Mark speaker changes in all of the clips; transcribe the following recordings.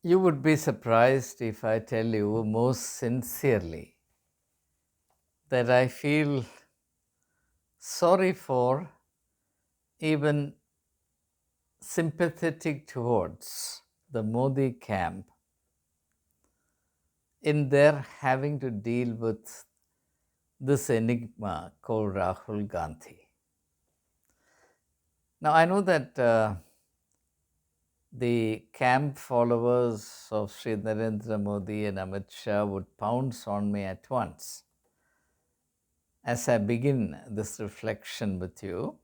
Speaker 1: You would be surprised if I tell you most sincerely that I feel sorry for, even sympathetic towards the Modi camp in their having to deal with this enigma called Rahul Gandhi. Now, I know that the camp followers of Sri Narendra Modi and Amit Shah would pounce on me at once as I begin this reflection with you,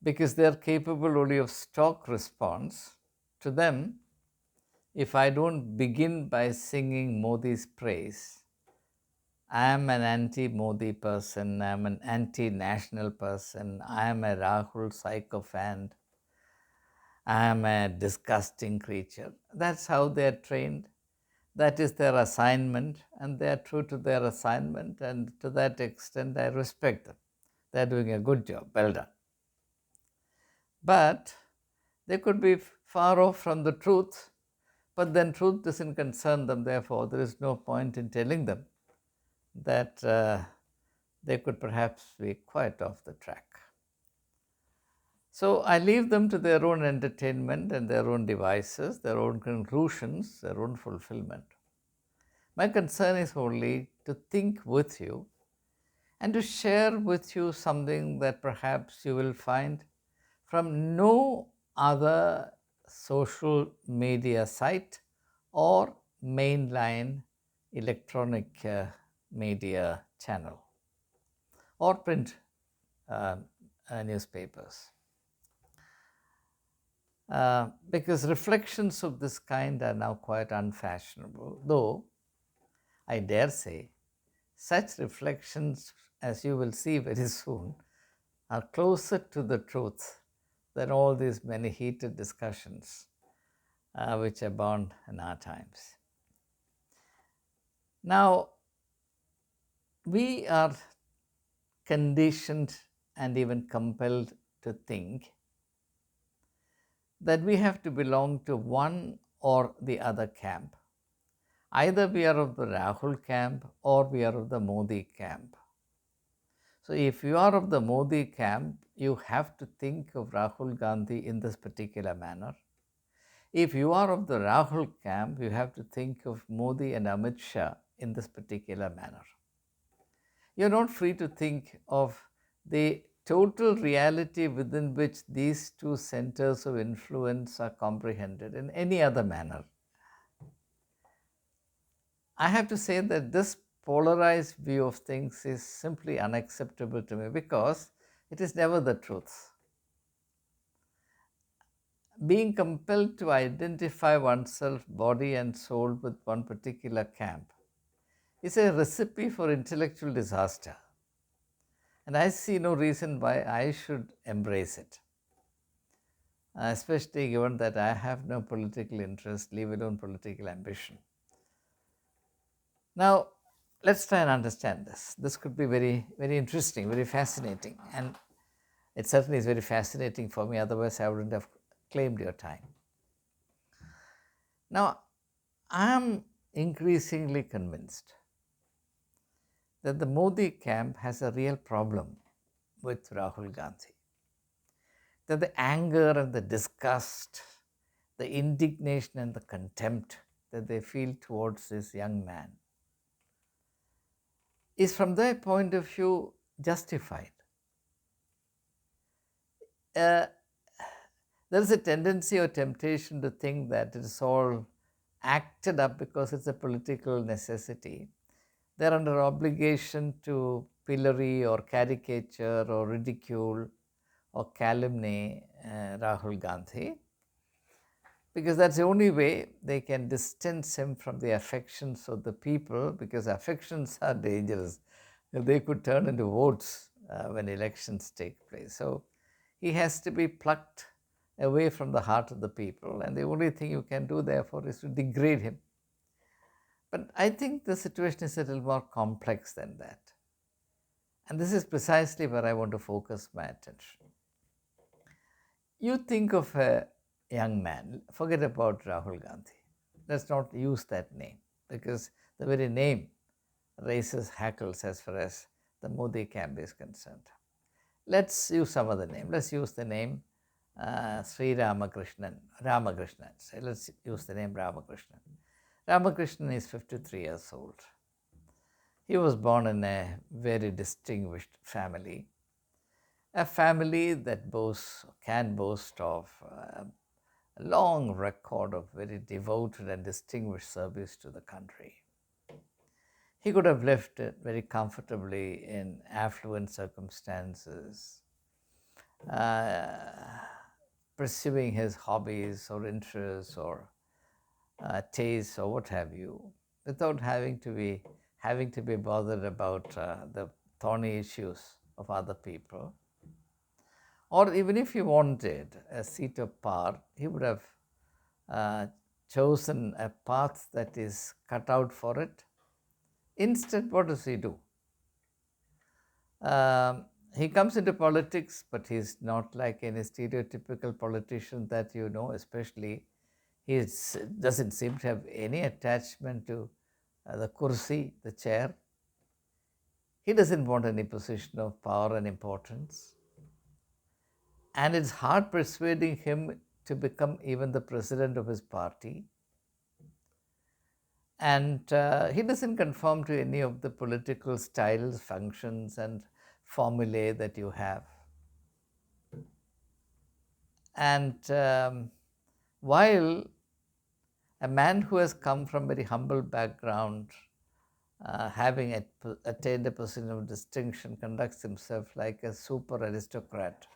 Speaker 1: because they are capable only of stock response. To them, if I don't begin by singing Modi's praise, I am an anti Modi person, I am an anti national person, I am a Rahul sycophant, I am a disgusting creature. That's how they are trained. That is their assignment, and they are true to their assignment, and to that extent, I respect them. They are doing a good job. Well done. But they could be far off from the truth, but then truth doesn't concern them. Therefore, there is no point in telling them that they could perhaps be quite off the track. So I leave them to their own entertainment and their own devices, their own conclusions, their own fulfillment. My concern is only to think with you and to share with you something that perhaps you will find from no other social media site or mainline electronic media channel or print uh, newspapers. Because reflections of this kind are now quite unfashionable, though I dare say such reflections, as you will see very soon, are closer to the truth than all these many heated discussions which abound in our times. Now, we are conditioned and even compelled to think that we have to belong to one or the other camp. Either we are of the Rahul camp or we are of the Modi camp. So, if you are of the Modi camp, you have to think of Rahul Gandhi in this particular manner. If you are of the Rahul camp, you have to think of Modi and Amit Shah in this particular manner. You're not free to think of the total reality within which these two centers of influence are comprehended in any other manner. I have to say that this polarized view of things is simply unacceptable to me because it is never the truth. Being compelled to identify oneself body and soul with one particular camp is a recipe for intellectual disaster. And I see no reason why I should embrace it, especially given that I have no political interest, leave alone political ambition. Now, let's try and understand this. This could be very, very interesting, very fascinating. And it certainly is very fascinating for me, otherwise, I wouldn't have claimed your time. Now, I am increasingly convinced that the Modi camp has a real problem with Rahul Gandhi. That the anger and the disgust, the indignation and the contempt that they feel towards this young man is, from their point of view, justified. Uh, there is a tendency or temptation to think that it is all acted up because it's a political necessity. They're under obligation to pillory or caricature or ridicule or calumny Rahul Gandhi, because that's the only way they can distance him from the affections of the people, because affections are dangerous. They could turn into votes when elections take place. So he has to be plucked away from the heart of the people, and the only thing you can do, therefore, is to degrade him. But I think the situation is a little more complex than that. And this is precisely where I want to focus my attention. You think of a young man. Forget about Rahul Gandhi. Let's not use that name because the very name raises hackles as far as the Modi camp is concerned. Let's use some other name. Let's use the name Sri Ramakrishnan. Ramakrishnan. So let's use the name Ramakrishnan. Ramakrishnan is 53 years old. He was born in a very distinguished family, a family that can boast of a long record of very devoted and distinguished service to the country. He could have lived very comfortably in affluent circumstances, pursuing his hobbies or interests or tastes or what have you, without having to be bothered about the thorny issues of other people. Or even if he wanted a seat of power, he would have chosen a path that is cut out for it. Instead, what does he do? He comes into politics, but he's not like any stereotypical politician that you know, especially he doesn't seem to have any attachment to the kursi, the chair. He doesn't want any position of power and importance. And it's hard persuading him to become even the president of his party. And he doesn't conform to any of the political styles, functions, and formulae that you have. And while a man who has come from a very humble background, having attained a position of distinction, conducts himself like a super aristocrat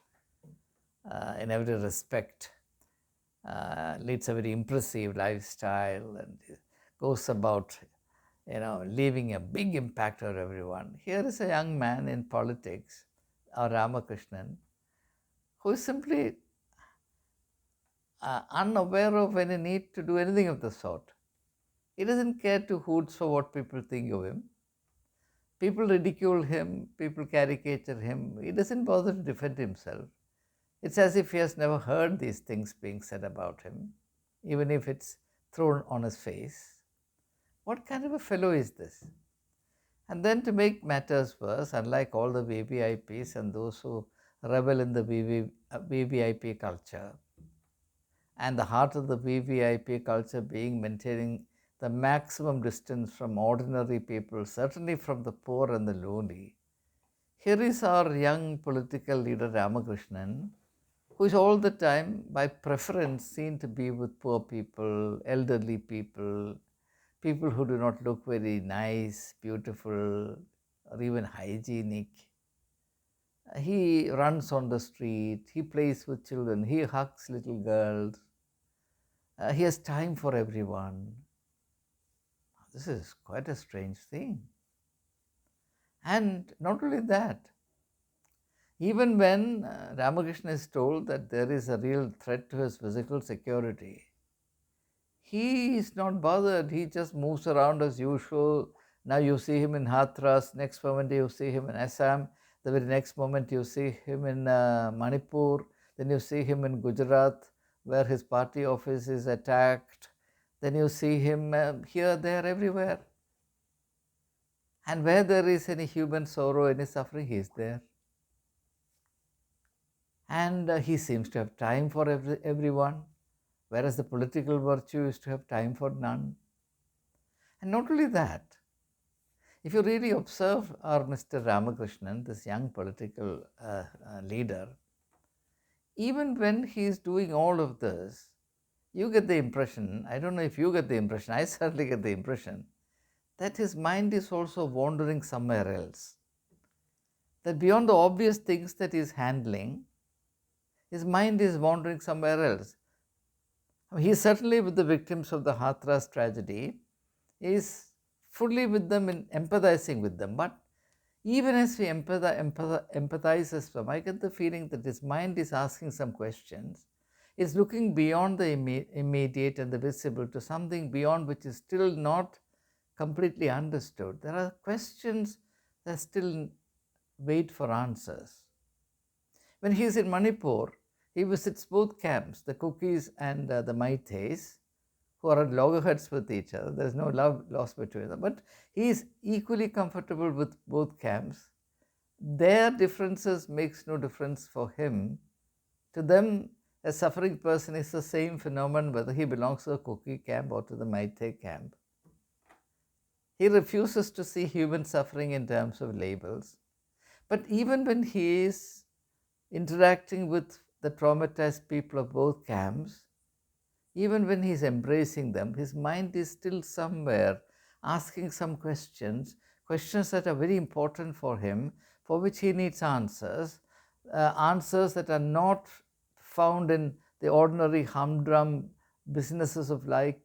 Speaker 1: in every respect, leads a very impressive lifestyle and goes about, leaving a big impact on everyone. Here is a young man in politics, or Ramakrishnan, who is simply unaware of any need to do anything of the sort. He doesn't care two hoots for what people think of him. People ridicule him, people caricature him. He doesn't bother to defend himself. It's as if he has never heard these things being said about him, even if it's thrown on his face. What kind of a fellow is this? And then to make matters worse, unlike all the VVIPs and those who revel in the VVIP culture, and the heart of the VVIP culture being maintaining the maximum distance from ordinary people, certainly from the poor and the lowly, here is our young political leader Ramakrishnan, who is all the time, by preference, seen to be with poor people, elderly people, people who do not look very nice, beautiful, or even hygienic. He runs on the street, he plays with children, he hugs little girls, he has time for everyone. This is quite a strange thing. And not only that, even when Ramakrishna is told that there is a real threat to his physical security, he is not bothered. He just moves around as usual. Now you see him in Hathras, next moment you see him in Assam, the very next moment you see him in Manipur, then you see him in Gujarat, where his party office is attacked, then you see him here, there, everywhere. And where there is any human sorrow, any suffering, he is there. And he seems to have time for everyone, whereas the political virtue is to have time for none. And not only that, if you really observe our Mr. Ramakrishnan, this young political leader, even when he is doing all of this, you get the impression, I don't know if you get the impression, I certainly get the impression, that his mind is also wandering somewhere else. That beyond the obvious things that he is handling, his mind is wandering somewhere else. He is certainly with the victims of the Hathras tragedy. He is fully with them and empathizing with them. But even as we empathize with them, I get the feeling that his mind is asking some questions. Is looking beyond the immediate and the visible to something beyond which is still not completely understood. There are questions that still wait for answers. When he is in Manipur, He visits both camps, the cookies and the Maites, who are at loggerheads with each other. There's no love lost between them. But he is equally comfortable with both camps. Their differences makes no difference for him. To them, a suffering person is the same phenomenon whether he belongs to the cookie camp or to the Maite camp. He refuses to see human suffering in terms of labels. But even when he is interacting with the traumatized people of both camps, even when he's embracing them, his mind is still somewhere asking some questions, questions that are very important for him, for which he needs answers, answers that are not found in the ordinary humdrum businesses of life,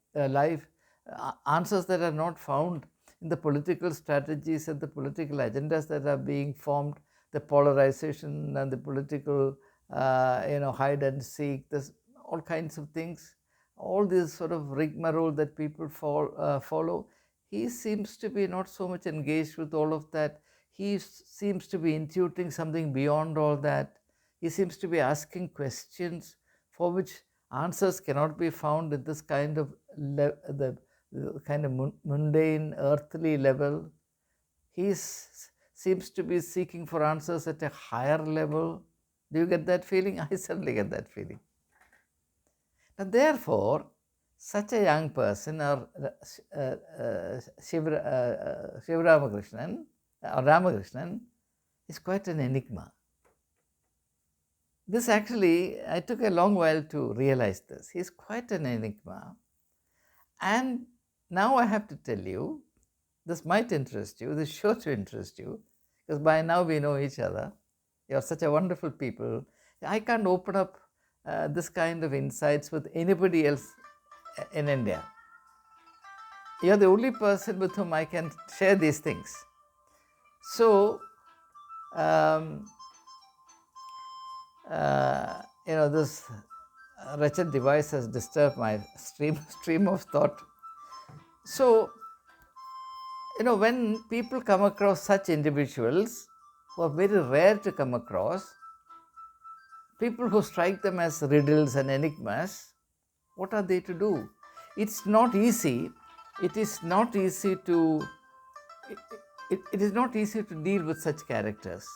Speaker 1: answers that are not found in the political strategies and the political agendas that are being formed, the polarization and the political, hide and seek, there's all kinds of things, all this sort of rigmarole that people follow. He seems to be not so much engaged with all of that. He seems to be intuiting something beyond all that. He seems to be asking questions for which answers cannot be found at this kind of the kind of mundane, earthly level. He seems to be seeking for answers at a higher level. Do you get that feeling? I certainly get that feeling. Now, therefore, such a young person, or Shivramakrishnan or Ramakrishnan, is quite an enigma. This actually, I took a long while to realize this. He's quite an enigma. And now I have to tell you, this might interest you, this is sure to interest you, because by now we know each other. You're such a wonderful people. I can't open up this kind of insights with anybody else in India. You're the only person with whom I can share these things. So, this wretched device has disturbed my stream of thought. So, when people come across such individuals who are very rare to come across, people who strike them as riddles and enigmas, what are they to do? It's not easy. It is not easy to. It is not easy to deal with such characters.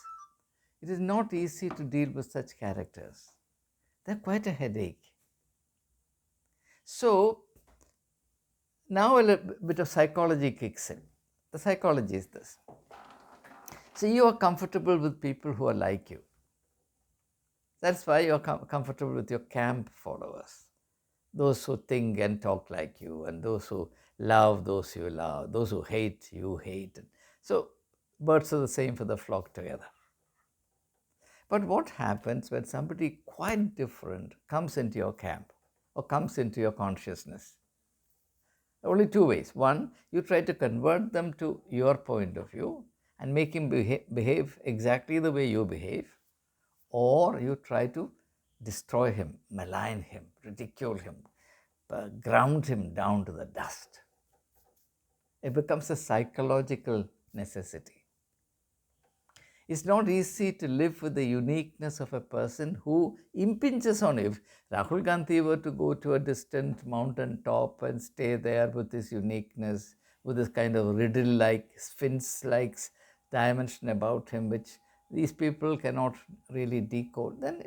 Speaker 1: It is not easy to deal with such characters. They're quite a headache. So now a little bit of psychology kicks in. The psychology is this. So you are comfortable with people who are like you. That's why you're comfortable with your camp followers. Those who think and talk like you, and those who love those you love, those who hate you hate. So birds are the same for the flock together. But what happens when somebody quite different comes into your camp or comes into your consciousness? Only two ways. One, you try to convert them to your point of view and make him behave exactly the way you behave, or you try to destroy him, malign him, ridicule him, ground him down to the dust. It becomes a psychological necessity. It's not easy to live with the uniqueness of a person who impinges on you. If Rahul Gandhi were to go to a distant mountain top and stay there with his uniqueness, with this kind of riddle-like, sphinx-like dimension about him, which these people cannot really decode, then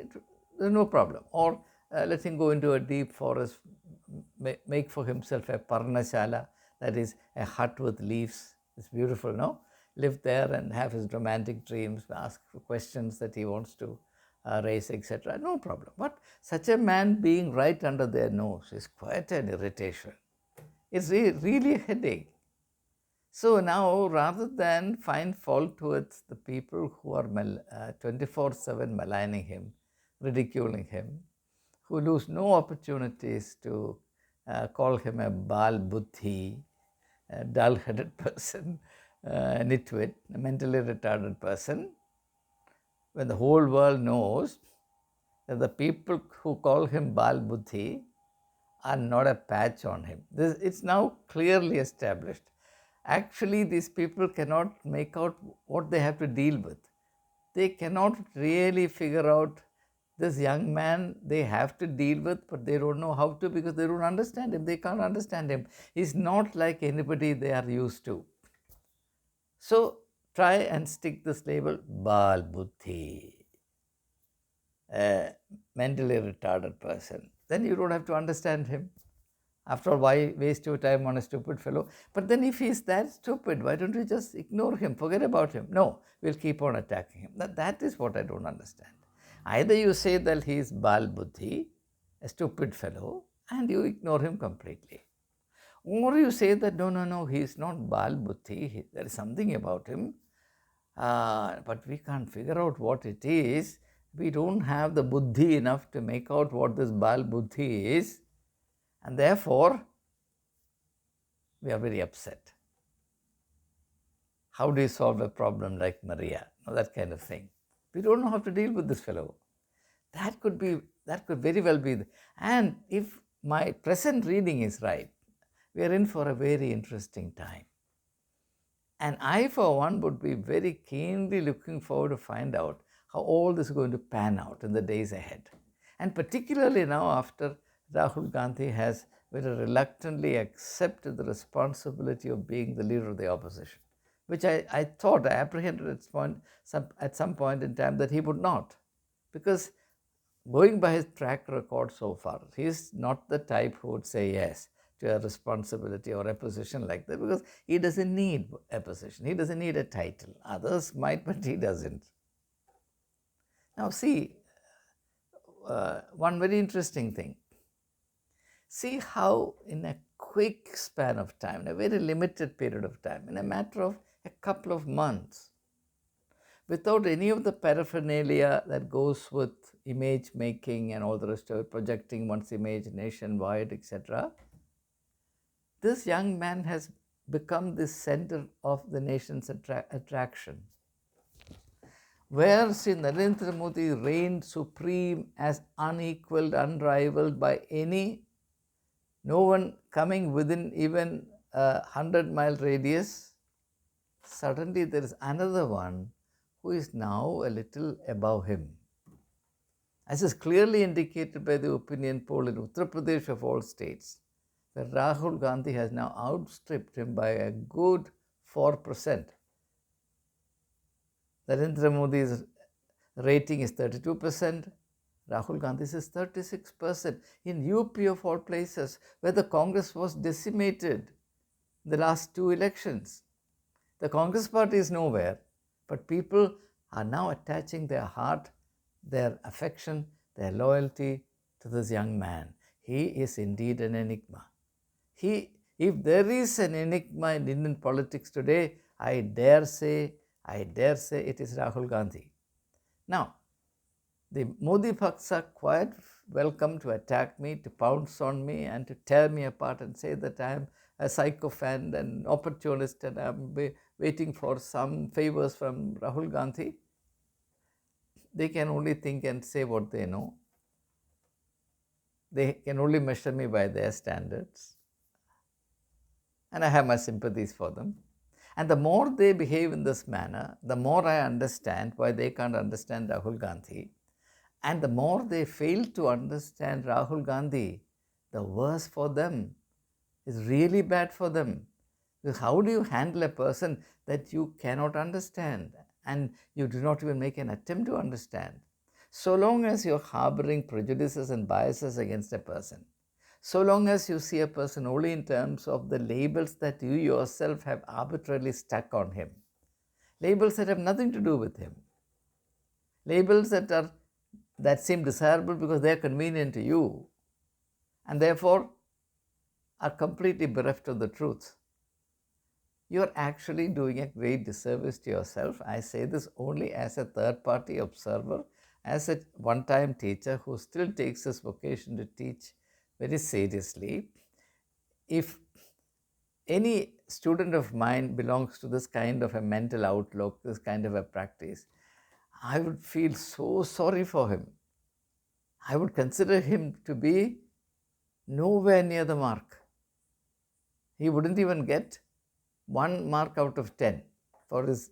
Speaker 1: there's no problem. Or let him go into a deep forest, make for himself a parnashala, that is a hut with leaves. It's beautiful, no? Live there and have his romantic dreams, ask questions that he wants to raise, etc. No problem. But such a man being right under their nose is quite an irritation. It's really a headache. So now, rather than find fault with the people who are 24/7 maligning him, ridiculing him, who lose no opportunities to call him a bal buddhi, a dull-headed person, nitwit, a mentally retarded person, when the whole world knows that the people who call him Bal Buddhi are not a patch on him. It's now clearly established. Actually, these people cannot make out what they have to deal with. They cannot really figure out This young man they have to deal with, but they don't know how to because they don't understand him. They can't understand him. He's not like anybody they are used to. So try and stick this label Bal Buddhi, a mentally retarded person. Then you don't have to understand him. After all, why waste your time on a stupid fellow? But then if he's that stupid, why don't you just ignore him, forget about him? No, we'll keep on attacking him. That is what I don't understand. Either you say that he is Bal Buddhi, a stupid fellow, and you ignore him completely. Or you say that no, he is not Bal Buddhi, there is something about him, but we can't figure out what it is. We don't have the buddhi enough to make out what this Bal Buddhi is, and therefore we are very upset. How do you solve a problem like Maria? That kind of thing. We don't know how to deal with this fellow. That could very well be. And if my present reading is right, we are in for a very interesting time. And I, for one, would be very keenly looking forward to find out how all this is going to pan out in the days ahead. And particularly now, after Rahul Gandhi has very reluctantly accepted the responsibility of being the leader of the opposition, which I apprehended at some point in time that he would not. Because going by his track record so far, he is not the type who would say yes to a responsibility or a position like that, because he doesn't need a position, he doesn't need a title. Others might, but he doesn't. Now see, one very interesting thing. See how in a quick span of time, in a very limited period of time, in a matter of a couple of months, without any of the paraphernalia that goes with image making and all the rest of it, projecting one's image nationwide, etc., this young man has become the center of the nation's attraction. Where Sri Narendra Modi reigned supreme as unequaled, unrivaled by any, no one coming within even a 100-mile radius, suddenly there is another one who is now a little above him. As is clearly indicated by the opinion poll in Uttar Pradesh of all states, where Rahul Gandhi has now outstripped him by a good 4%. Narendra Modi's rating is 32%, Rahul Gandhi's is 36%. In UP of all places, where the Congress was decimated in the last two elections. The Congress party is nowhere, but people are now attaching their heart, their affection, their loyalty to this young man. He is indeed an enigma. If there is an enigma in Indian politics today, I dare say it is Rahul Gandhi. Now, the Modi Bhakts are quite welcome to attack me, to pounce on me, and to tear me apart and say that I am a sycophant and opportunist and I am waiting for some favors from Rahul Gandhi. They can only think and say what they know. They can only measure me by their standards. And I have my sympathies for them. And the more they behave in this manner, the more I understand why they can't understand Rahul Gandhi. And the more they fail to understand Rahul Gandhi, the worse for them. It's really bad for them. Because how do you handle a person that you cannot understand and you do not even make an attempt to understand? So long as you're harboring prejudices and biases against a person, so long as you see a person only in terms of the labels that you yourself have arbitrarily stuck on him, labels that have nothing to do with him, labels that seem desirable because they are convenient to you and therefore are completely bereft of the truth, you're actually doing a great disservice to yourself. I say this only as a third-party observer, as a one-time teacher who still takes his vocation to teach very seriously. If any student of mine belongs to this kind of a mental outlook, this kind of a practice, I would feel so sorry for him. I would consider him to be nowhere near the mark. He wouldn't even get 1 mark out of 10 for his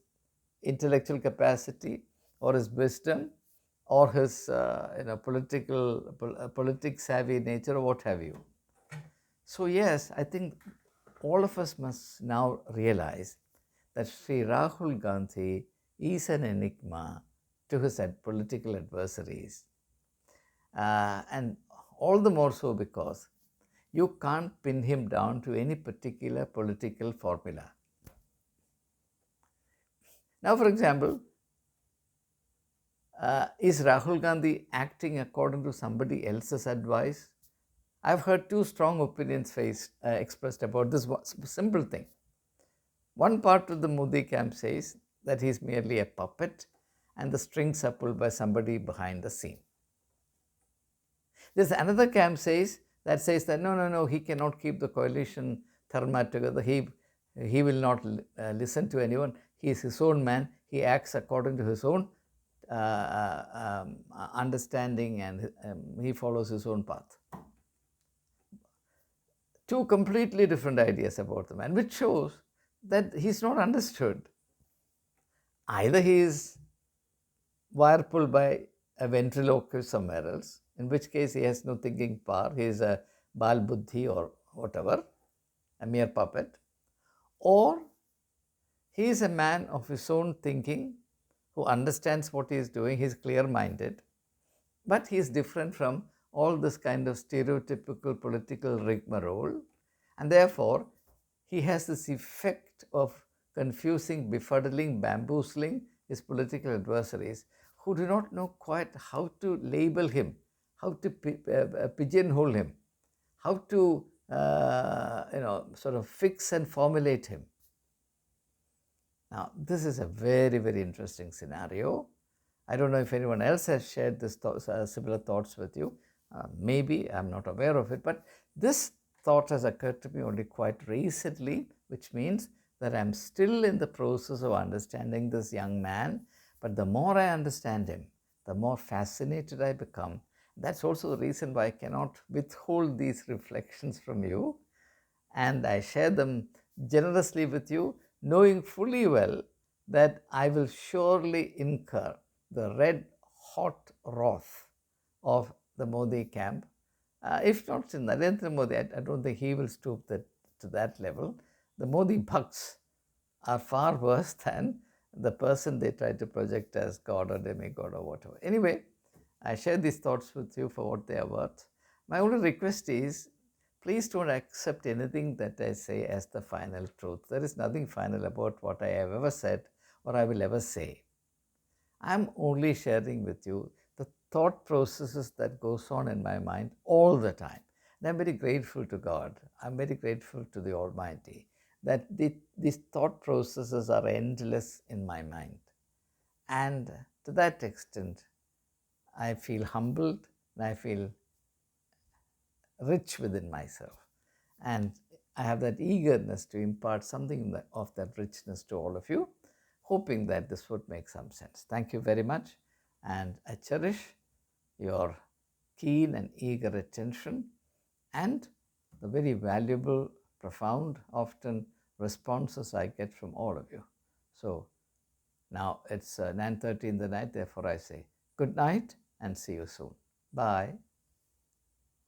Speaker 1: intellectual capacity or his wisdom or his politic savvy nature, or what have you. So yes, I think all of us must now realize that Sri Rahul Gandhi is an enigma to his political adversaries, and all the more so because you can't pin him down to any particular political formula. Now, for example, is Rahul Gandhi acting according to somebody else's advice? I've heard two strong opinions expressed about this simple thing. One part of the Modi camp says that he's merely a puppet and the strings are pulled by somebody behind the scene. There's another camp says that no, he cannot keep the coalition therma together. He will not listen to anyone. He is his own man. He acts according to his own understanding, and he follows his own path. Two completely different ideas about the man, which shows that he's not understood. Either he is wire pulled by a ventriloquist somewhere else, in which case he has no thinking power, he is a bal buddhi or whatever, a mere puppet, or he is a man of his own thinking who understands what he is doing, he is clear minded, but he is different from all this kind of stereotypical political rigmarole, and therefore he has this effect of confusing, befuddling, bamboozling his political adversaries, who do not know quite how to label him, how to pigeonhole him, how to sort of fix and formulate him. Now, this is a very, very interesting scenario. I don't know if anyone else has shared this similar thoughts with you. Maybe, I'm not aware of it, but this thought has occurred to me only quite recently, which means that I'm still in the process of understanding this young man. But the more I understand him, the more fascinated I become. That's also the reason why I cannot withhold these reflections from you. And I share them generously with you, knowing fully well that I will surely incur the red hot wrath of the Modi camp. If not in Narendra Modi, I don't think he will stoop to that level. The Modi bugs are far worse than the person they try to project as God or demigod or whatever. Anyway, I share these thoughts with you for what they are worth. My only request is, please don't accept anything that I say as the final truth. There is nothing final about what I have ever said or I will ever say. I'm only sharing with you the thought processes that goes on in my mind all the time. And I'm very grateful to God. I'm very grateful to the Almighty that these thought processes are endless in my mind. And to that extent, I feel humbled and I feel rich within myself. And I have that eagerness to impart something of that richness to all of you, hoping that this would make some sense. Thank you very much. And I cherish your keen and eager attention and the very valuable, profound, often responses I get from all of you. So now it's 9:30 in the night, therefore I say good night and see you soon. Bye.